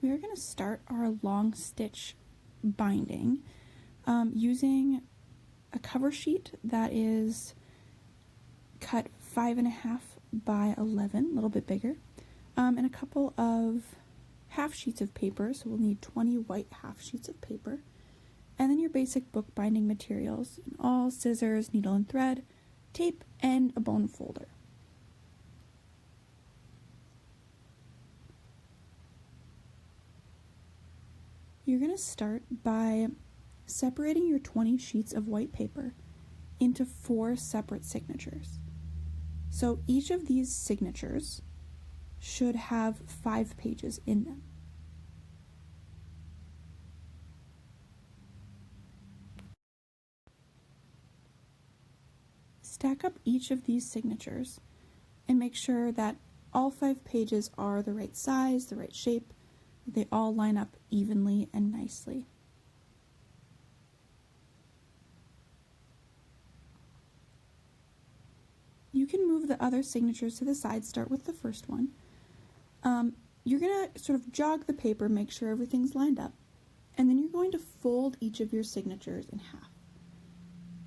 we are going to start our long stitch binding using a cover sheet that is cut 5.5 by 11, a little bit bigger, and a couple of half sheets of paper, so we'll need 20 white half sheets of paper, and then your basic book binding materials, all scissors, needle and thread, tape, and a bone folder. You're going to start by separating your 20 sheets of white paper into 4 separate signatures. So each of these signatures should have 5 pages in them. Stack up each of these signatures and make sure that all 5 pages are the right size, the right shape, they all line up evenly and nicely. You can move the other signatures to the side, start with the first one. You're going to sort of jog the paper, make sure everything's lined up, and then you're going to fold each of your signatures in half.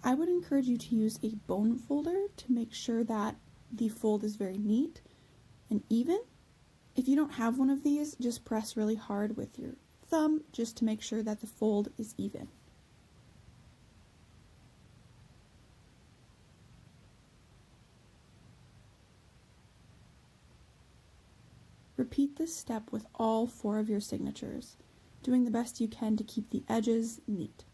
I would encourage you to use a bone folder to make sure that the fold is very neat and even. If you don't have one of these, just press really hard with your thumb just to make sure that the fold is even. Repeat this step with all 4 of your signatures, doing the best you can to keep the edges neat.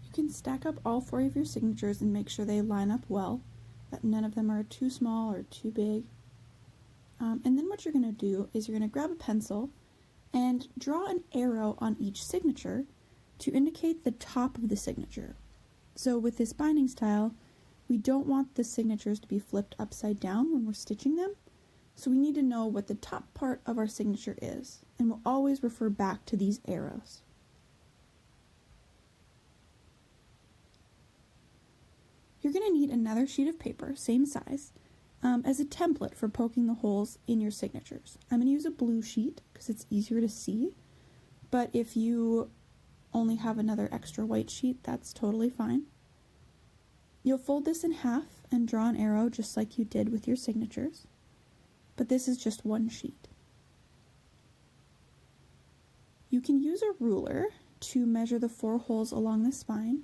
You can stack up all 4 of your signatures and make sure they line up well, that none of them are too small or too big. And then what you're going to do is you're going to grab a pencil and draw an arrow on each signature to indicate the top of the signature. So with this binding style, we don't want the signatures to be flipped upside down when we're stitching them, so we need to know what the top part of our signature is, and we'll always refer back to these arrows. You're going to need another sheet of paper, same size, as a template for poking the holes in your signatures. I'm going to use a blue sheet because it's easier to see, but if you only have another extra white sheet, that's totally fine. You'll fold this in half and draw an arrow just like you did with your signatures, but this is just one sheet. You can use a ruler to measure the 4 holes along the spine,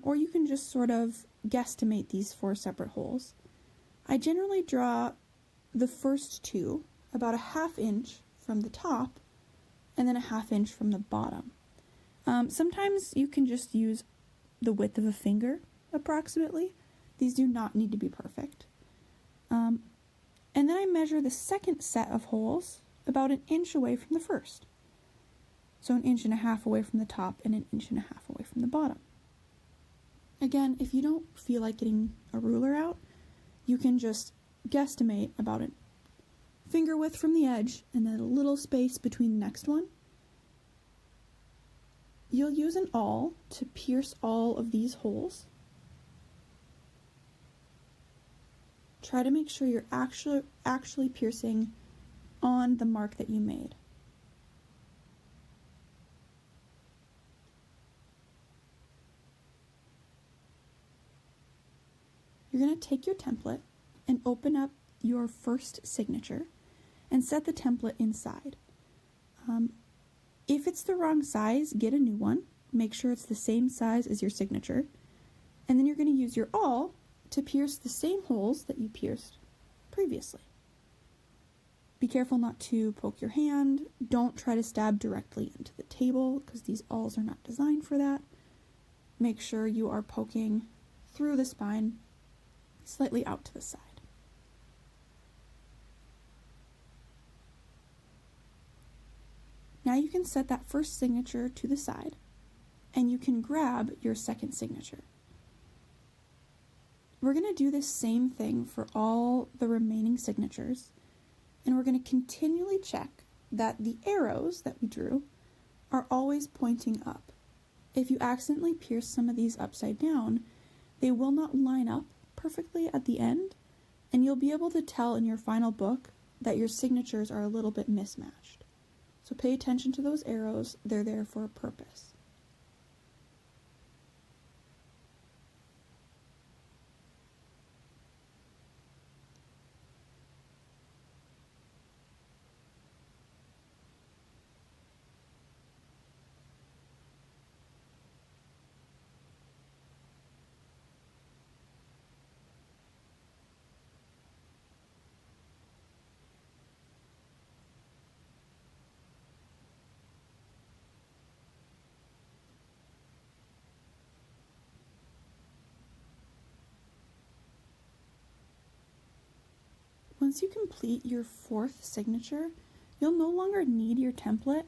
or you can just sort of guesstimate these 4 separate holes. I generally draw the first 2 about a 1/2 inch from the top and then a 1/2 inch from the bottom. Sometimes you can just use the width of a finger approximately. These do not need to be perfect. And then I measure the second set of holes about 1 inch away from the first. So 1.5 inches away from the top and 1.5 inches away from the bottom. Again, if you don't feel like getting a ruler out, you can just guesstimate about a finger width from the edge and then a little space between the next one. You'll use an awl to pierce all of these holes. Try to make sure you're actually piercing on the mark that you made. You're going to take your template and open up your first signature and set the template inside. If it's the wrong size, get a new one. Make sure it's the same size as your signature. And then you're going to use your awl to pierce the same holes that you pierced previously. Be careful not to poke your hand. Don't try to stab directly into the table because these awls are not designed for that. Make sure you are poking through the spine, slightly out to the side. Now you can set that first signature to the side, and you can grab your second signature. We're going to do the same thing for all the remaining signatures, and we're going to continually check that the arrows that we drew are always pointing up. If you accidentally pierce some of these upside down, they will not line up perfectly at the end, and you'll be able to tell in your final book that your signatures are a little bit mismatched. So pay attention to those arrows, they're there for a purpose. Once you complete your fourth signature, you'll no longer need your template.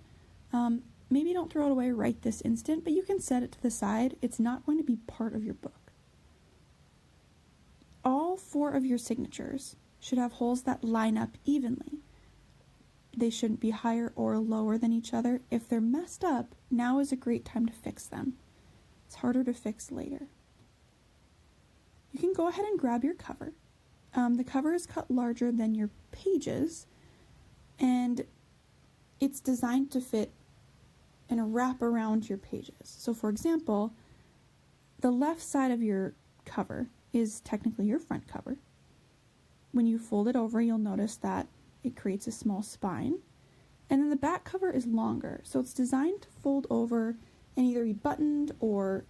Maybe don't throw it away right this instant, but you can set it to the side. It's not going to be part of your book. All 4 of your signatures should have holes that line up evenly. They shouldn't be higher or lower than each other. If they're messed up, now is a great time to fix them. It's harder to fix later. You can go ahead and grab your cover. The cover is cut larger than your pages, and it's designed to fit and wrap around your pages. So for example, the left side of your cover is technically your front cover. When you fold it over, you'll notice that it creates a small spine. And then the back cover is longer, so it's designed to fold over and either be buttoned or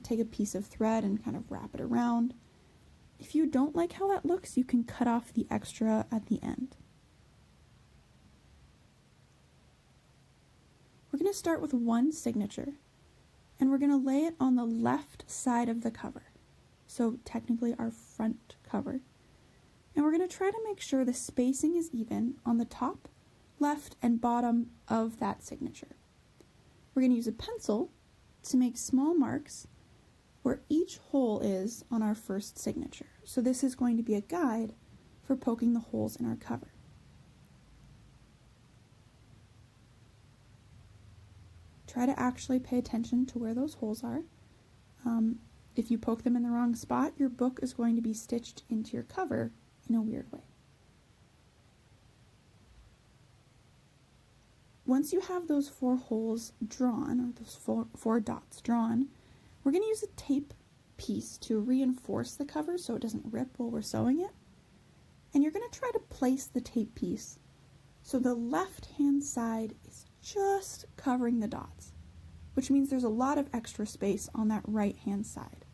take a piece of thread and kind of wrap it around. If you don't like how that looks, you can cut off the extra at the end. We're going to start with one signature, and we're going to lay it on the left side of the cover, so technically our front cover. And we're going to try to make sure the spacing is even on the top, left, and bottom of that signature. We're going to use a pencil to make small marks where each hole is on our first signature. So this is going to be a guide for poking the holes in our cover. Try to actually pay attention to where those holes are. If you poke them in the wrong spot, your book is going to be stitched into your cover in a weird way. Once you have those 4 holes drawn, or those four dots drawn, we're going to use a tape piece to reinforce the cover so it doesn't rip while we're sewing it. And you're going to try to place the tape piece so the left-hand side is just covering the dots, which means there's a lot of extra space on that right-hand side.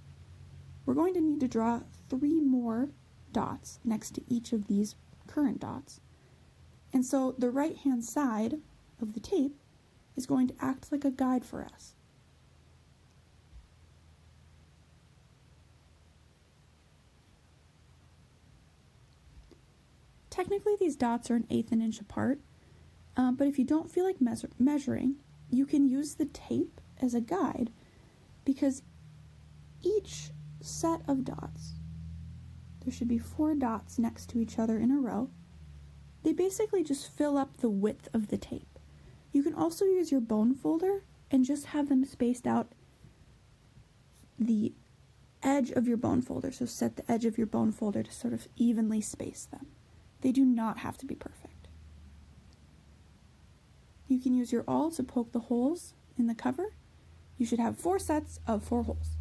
We're going to need to draw 3 more dots next to each of these current dots. And so the right-hand side of the tape is going to act like a guide for us. Technically, these dots are 1/8 inch apart, but if you don't feel like measuring, you can use the tape as a guide, because each set of dots, there should be 4 dots next to each other in a row. They basically just fill up the width of the tape. You can also use your bone folder and just have them spaced out the edge of your bone folder, so set the edge of your bone folder to sort of evenly space them. They do not have to be perfect. You can use your awl to poke the holes in the cover. You should have 4 sets of 4 holes.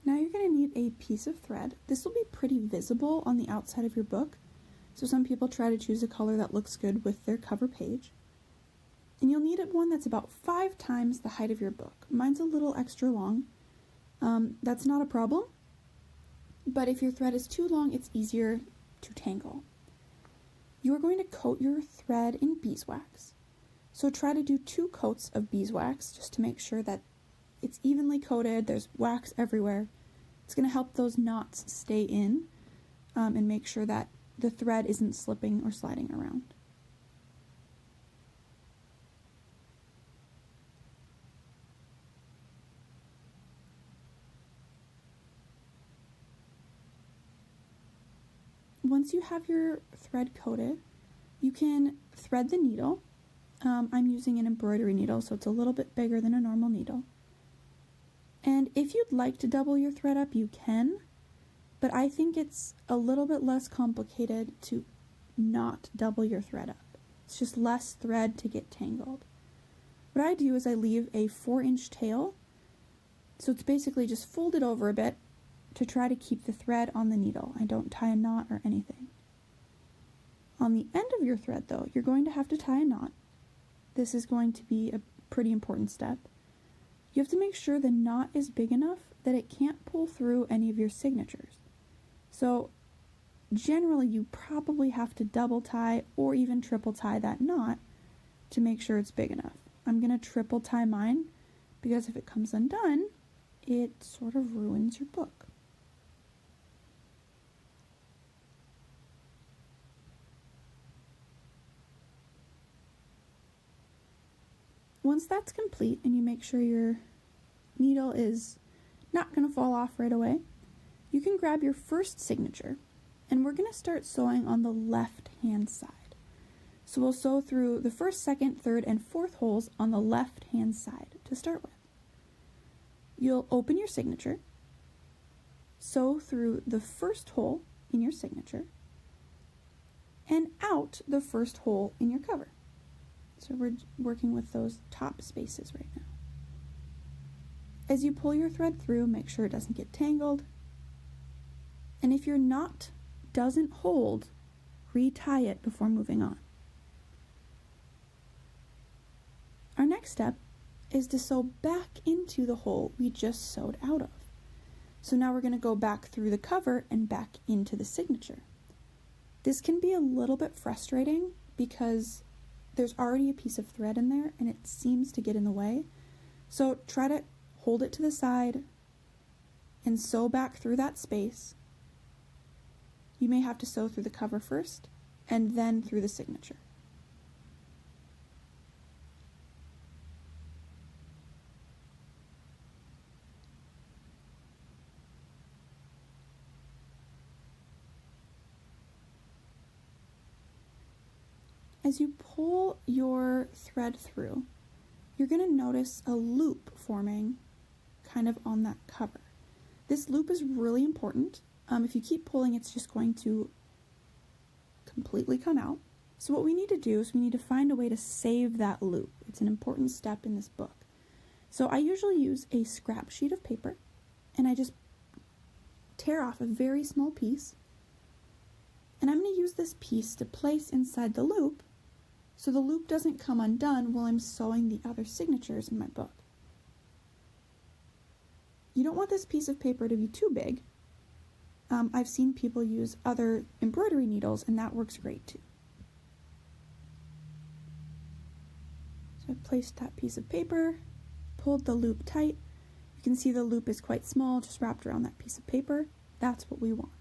Now you're going to need a piece of thread. This will be pretty visible on the outside of your book, so some people try to choose a color that looks good with their cover page. And you'll need one that's about 5 times the height of your book. Mine's a little extra long. That's not a problem, but if your thread is too long, it's easier to tangle. You are going to coat your thread in beeswax. So try to do 2 coats of beeswax just to make sure that it's evenly coated, there's wax everywhere. It's going to help those knots stay in and make sure that the thread isn't slipping or sliding around. Once you have your thread coated, you can thread the needle. I'm using an embroidery needle, so it's a little bit bigger than a normal needle. And if you'd like to double your thread up, you can, but I think it's a little bit less complicated to not double your thread up. It's just less thread to get tangled. What I do is I leave a 4-inch tail, so it's basically just folded over a bit to try to keep the thread on the needle. I don't tie a knot or anything. On the end of your thread, though, you're going to have to tie a knot. This is going to be a pretty important step. You have to make sure the knot is big enough that it can't pull through any of your signatures. So generally you probably have to double tie or even triple tie that knot to make sure it's big enough. I'm going to triple tie mine because if it comes undone, it sort of ruins your book. Once that's complete and you make sure your needle is not going to fall off right away, you can grab your first signature and we're going to start sewing on the left hand side. So we'll sew through the first, second, third, and fourth holes on the left hand side to start with. You'll open your signature, sew through the first hole in your signature, and out the first hole in your cover. So we're working with those top spaces right now. As you pull your thread through, make sure it doesn't get tangled. And if your knot doesn't hold, retie it before moving on. Our next step is to sew back into the hole we just sewed out of. So now we're going to go back through the cover and back into the signature. This can be a little bit frustrating because there's already a piece of thread in there and it seems to get in the way. So try to hold it to the side and sew back through that space. You may have to sew through the cover first and then through the signature. As you pull your thread through, you're going to notice a loop forming kind of on that cover. This loop is really important. If you keep pulling, it's just going to completely come out. So what we need to do is we need to find a way to save that loop. It's an important step in this book. So I usually use a scrap sheet of paper and I just tear off a very small piece. And I'm going to use this piece to place inside the loop so the loop doesn't come undone while I'm sewing the other signatures in my book. You don't want this piece of paper to be too big. I've seen people use other embroidery needles and that works great too. So I've placed that piece of paper, pulled the loop tight. You can see the loop is quite small, just wrapped around that piece of paper. That's what we want.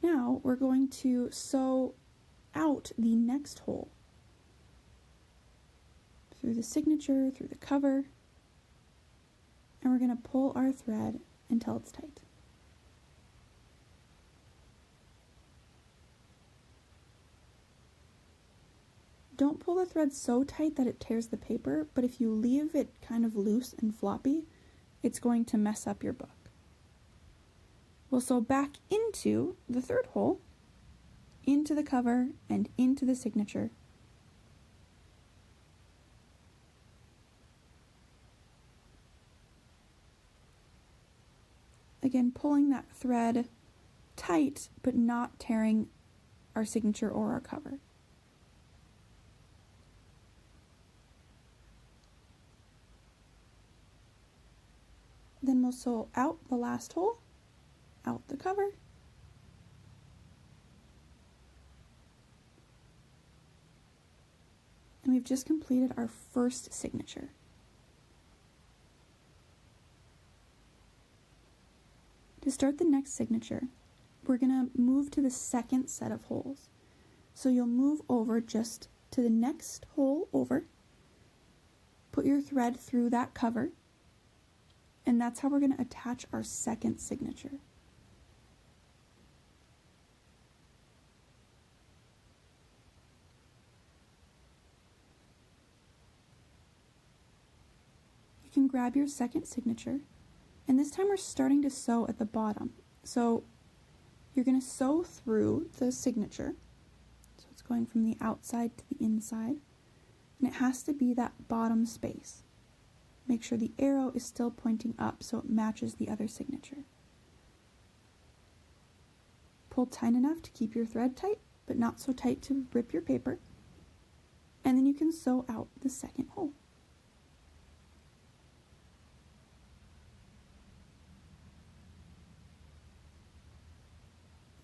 Now we're going to sew out the next hole through the signature, through the cover, and we're going to pull our thread until it's tight. Don't pull the thread so tight that it tears the paper, but if you leave it kind of loose and floppy, it's going to mess up your book. We'll sew back into the third hole, into the cover, and into the signature. Again, pulling that thread tight, but not tearing our signature or our cover. Then we'll sew out the last hole, out the cover, and we've just completed our first signature. To start the next signature, we're going to move to the second set of holes. So you'll move over just to the next hole over, put your thread through that cover, and that's how we're going to attach our second signature. You can grab your second signature, and this time we're starting to sew at the bottom. So you're going to sew through the signature. So it's going from the outside to the inside, and it has to be that bottom space. Make sure the arrow is still pointing up so it matches the other signature. Pull tight enough to keep your thread tight, but not so tight to rip your paper. And then you can sew out the second hole.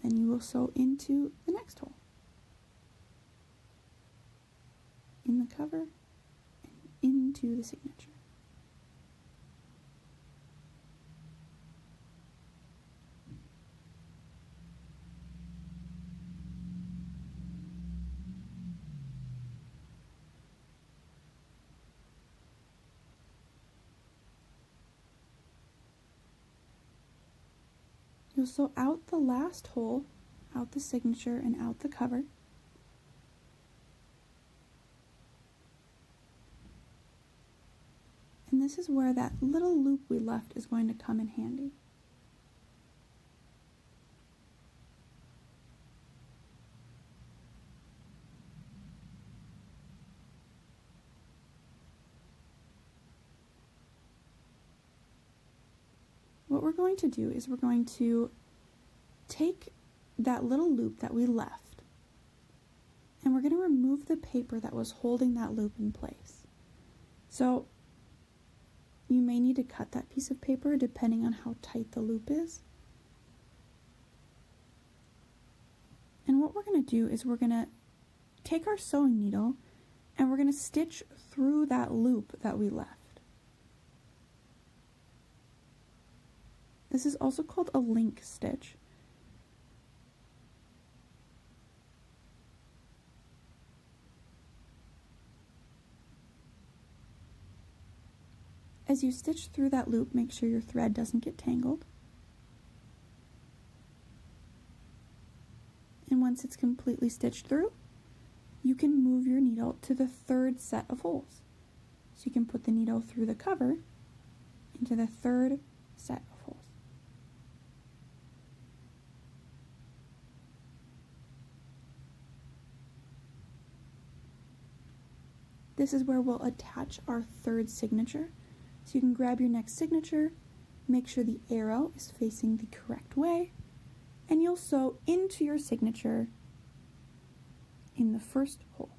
Then you will sew into the next hole, in the cover, and into the signature. You'll sew out the last hole, out the signature, and out the cover. And this is where that little loop we left is going to come in handy. What we're going to do is we're going to take that little loop that we left, and we're going to remove the paper that was holding that loop in place. So you may need to cut that piece of paper depending on how tight the loop is. And what we're going to do is we're going to take our sewing needle and we're going to stitch through that loop that we left. This is also called a link stitch. As you stitch through that loop, make sure your thread doesn't get tangled. And once it's completely stitched through, you can move your needle to the third set of holes. So you can put the needle through the cover into the third set of holes. This is where we'll attach our third signature. So you can grab your next signature, make sure the arrow is facing the correct way, and you'll sew into your signature in the first hole.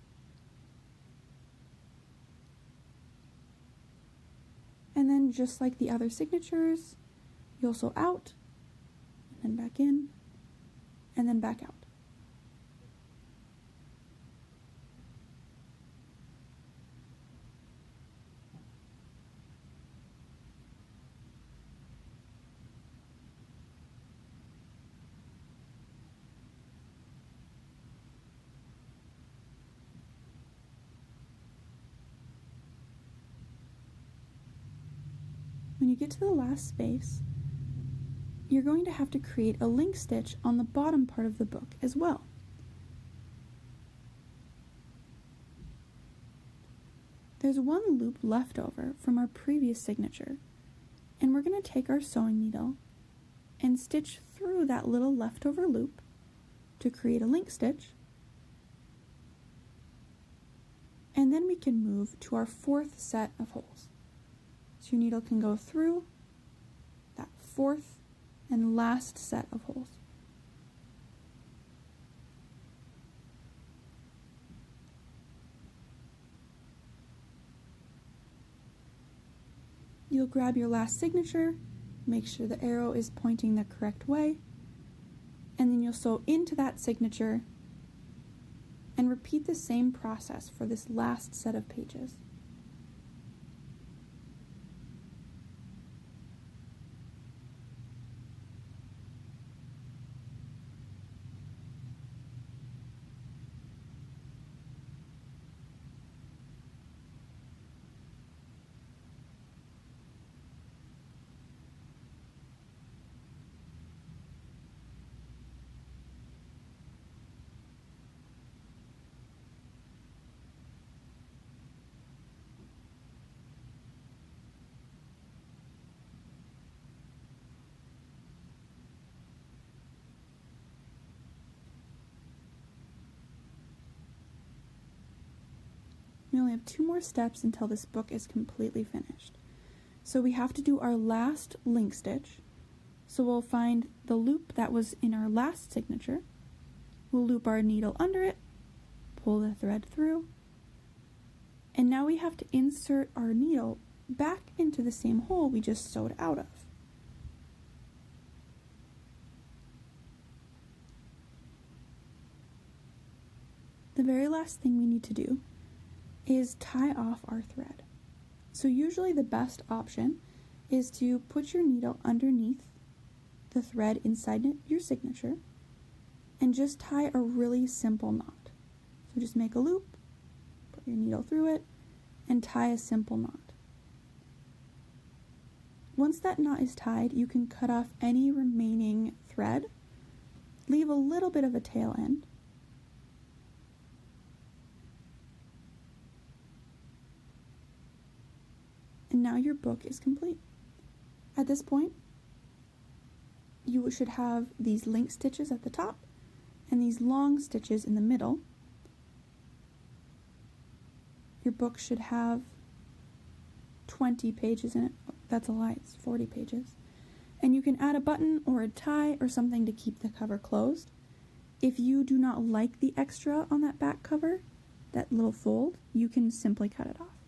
And then just like the other signatures, you'll sew out, and then back in, and then back out. When you get to the last space, you're going to have to create a link stitch on the bottom part of the book as well. There's one loop left over from our previous signature, and we're going to take our sewing needle and stitch through that little leftover loop to create a link stitch, and then we can move to our fourth set of holes. So your needle can go through that fourth and last set of holes. You'll grab your last signature, make sure the arrow is pointing the correct way, and then you'll sew into that signature and repeat the same process for this last set of pages. We only have 2 more steps until this book is completely finished. So we have to do our last link stitch. So we'll find the loop that was in our last signature. We'll loop our needle under it, pull the thread through, and now we have to insert our needle back into the same hole we just sewed out of. The very last thing we need to do is tie off our thread. So usually the best option is to put your needle underneath the thread inside your signature and just tie a really simple knot. So just make a loop, put your needle through it, and tie a simple knot. Once that knot is tied, you can cut off any remaining thread, leave a little bit of a tail end, and now your book is complete. At this point, you should have these link stitches at the top and these long stitches in the middle. Your book should have 20 pages in it. Oh, that's a lie, it's 40 pages. And you can add a button or a tie or something to keep the cover closed. If you do not like the extra on that back cover, that little fold, you can simply cut it off.